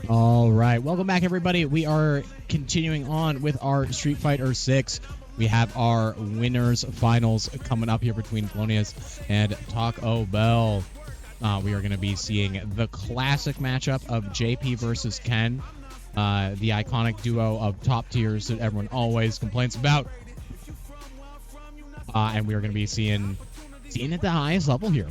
All right, welcome back, everybody. We are continuing on with our Street Fighter 6. We have our winners finals coming up here between Thelonious and Taco Bell. We are going to be seeing the classic matchup of JP versus Ken, the iconic duo of top tiers that everyone always complains about. And we are going to be seeing at the highest level here.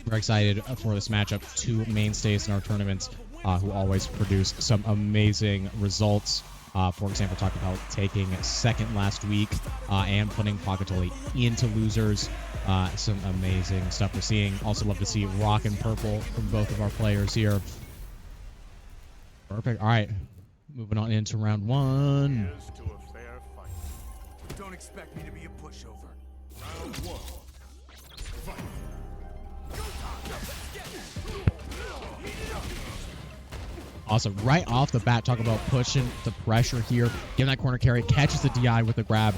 We're excited for this matchup. Two mainstays in our tournaments who always produce some amazing results. For example, talking about taking second last week and putting Pocatoli into losers. Some amazing stuff we're seeing. Also love to see Rock and Purple from both of our players here. Perfect. All right. Moving on into round one. Here's to a fair fight. Don't expect me to be a pushover. Round one. Fight. Awesome. Right off the bat, talk about pushing the pressure here. Getting that corner carry, catches the DI with the grab.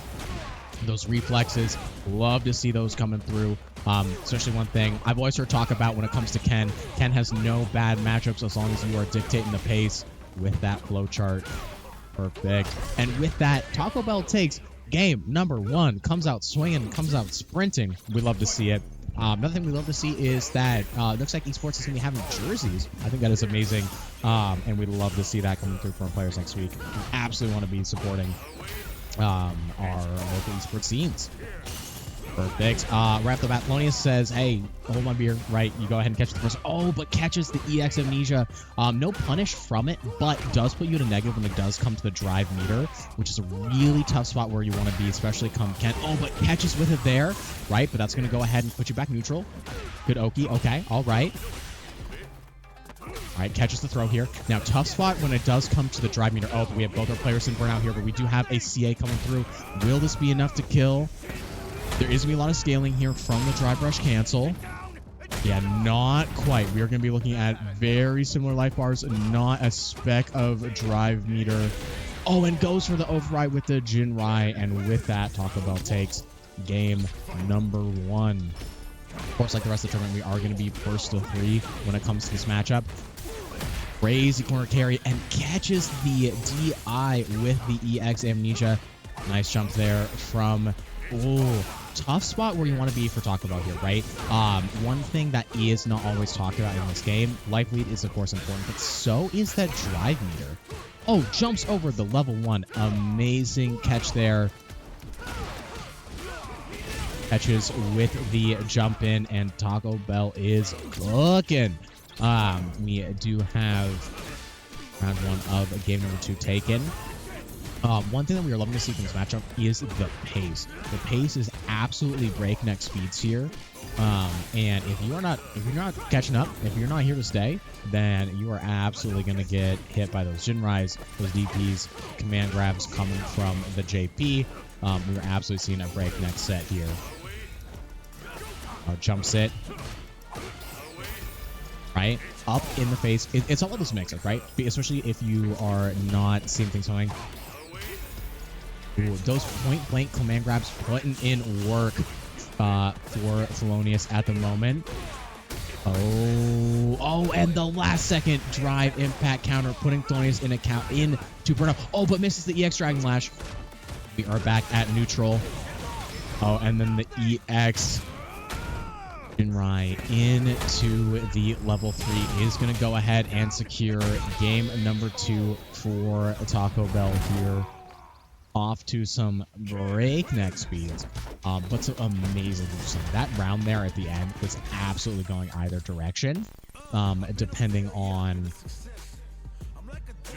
Those reflexes, love to see those coming through. Especially one thing I've always heard talk about when it comes to Ken. Ken has no bad matchups as long as you are dictating the pace with that flow chart. Perfect. And with that, Taco Bell takes game number one. Comes out swinging, comes out sprinting. We love to see it. Another thing we love to see is that looks like esports is going to be having jerseys. I think that is amazing. And we'd love to see that coming through from our players next week. We absolutely want to be supporting our local esports scenes. Perfect. Right off the bat, Thelonious says, hey, hold my beer. Right, you go ahead and catch the first. Oh, but catches the EX Amnesia. No punish from it, but does put you at a negative when it does come to the drive meter, which is a really tough spot where you want to be, especially come Ken. Oh, but catches with it there, right? But that's going to go ahead and put you back neutral. Good Oki. Okay, all right. All right, catches the throw here. Now, tough spot when it does come to the drive meter. Oh, but we have both our players in burnout here, but we do have a CA coming through. Will this be enough to kill? There is going to be a lot of scaling here from the drive rush cancel. Yeah, not quite. We are going to be looking at very similar life bars, not a speck of drive meter. Oh, and goes for the override with the Jinrai, and with that, Taco Bell takes game number one. Of course, like the rest of the tournament, we are going to be first to three when it comes to this matchup. Crazy corner carry and catches the DI with the EX Amnesia. Nice jump there from... Oh, tough spot where you want to be for Taco Bell here, right? One thing that is not always talked about in this game, life lead is of course important, but so is that drive meter. Oh, jumps over the level one. Amazing catch there. Catches with the jump in, and Taco Bell is cooking. We do have round one of game number two taken. One thing that we are loving to see from this matchup is the pace. The pace is absolutely breakneck speeds here. And if you're not catching up, if you're not here to stay, then you are absolutely going to get hit by those Jinrais, those DPs, command grabs coming from the JP. We are absolutely seeing a breakneck set here. Jump sit. Right? Up in the face. It's all of those mixes, right? Especially if you are not seeing things coming. Ooh, those point-blank command grabs putting in work for Thelonious at the moment. Oh, and the last-second drive impact counter, putting Thelonious in into burnout. Oh, but misses the EX Dragon Lash. We are back at neutral. Oh, and then the EX Jinrai into the level 3 is going to go ahead and secure game number 2 for Taco Bell here. Off to some breakneck speeds, but some amazing moves. That round there at the end was absolutely going either direction, depending on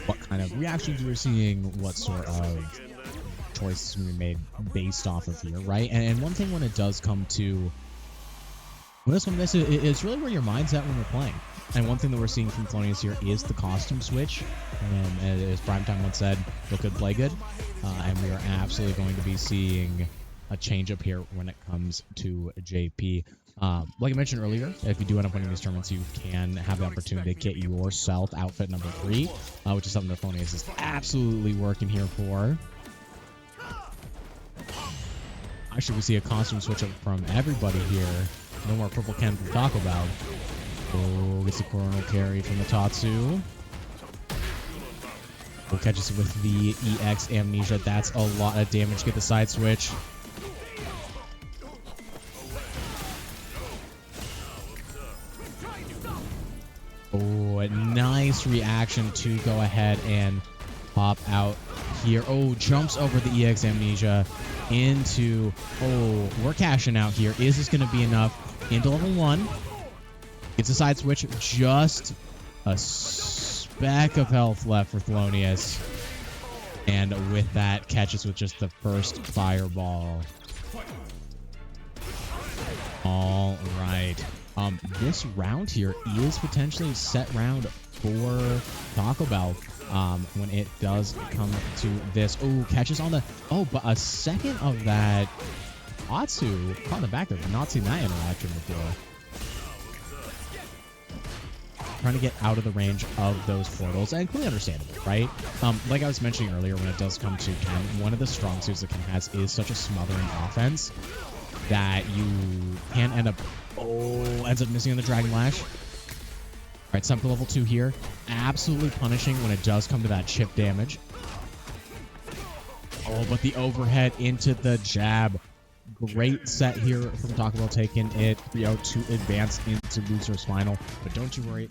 what kind of reactions we were seeing, what sort of choices we made based off of here, right? And one thing when it does come to this, it's really where your mind's at when you're playing. And one thing that we're seeing from Thelonious here is the costume switch. And as Primetime once said, look good, play good. And we are absolutely going to be seeing a change up here when it comes to JP. Like I mentioned earlier, if you do end up winning these tournaments, you can have the opportunity to get yourself outfit number 3, which is something that Thelonious is absolutely working here for. Actually, we see a costume switch up from everybody here. No more purple Ken from Taco Bell. Oh, gets a coronal carry from the Tatsu. Will catches with the EX Amnesia. That's a lot of damage. Get the side switch. Oh, a nice reaction to go ahead and pop out here. Oh, jumps over the EX Amnesia into... Oh, we're cashing out here. Is this going to be enough? Into level 1. Gets a side switch. Just a speck of health left for Thelonious. And with that, catches with just the first fireball. All right. This round here is potentially set round for Taco Bell when it does come to this. Oh, catches on the... Oh, but a second of that Atsu caught in the back there. I've not seen that interaction before. Trying to get out of the range of those portals, and clearly understandable, right? Like I was mentioning earlier, when it does come to Ken, one of the strong suits that Ken has is such a smothering offense that you can end up... Oh, ends up missing on the Dragon Lash. All right, some for level 2 here. Absolutely punishing when it does come to that chip damage. Oh, but the overhead into the jab. Great set here from Taco Bell taking it 3-0 to advance into loser's final. But don't you worry.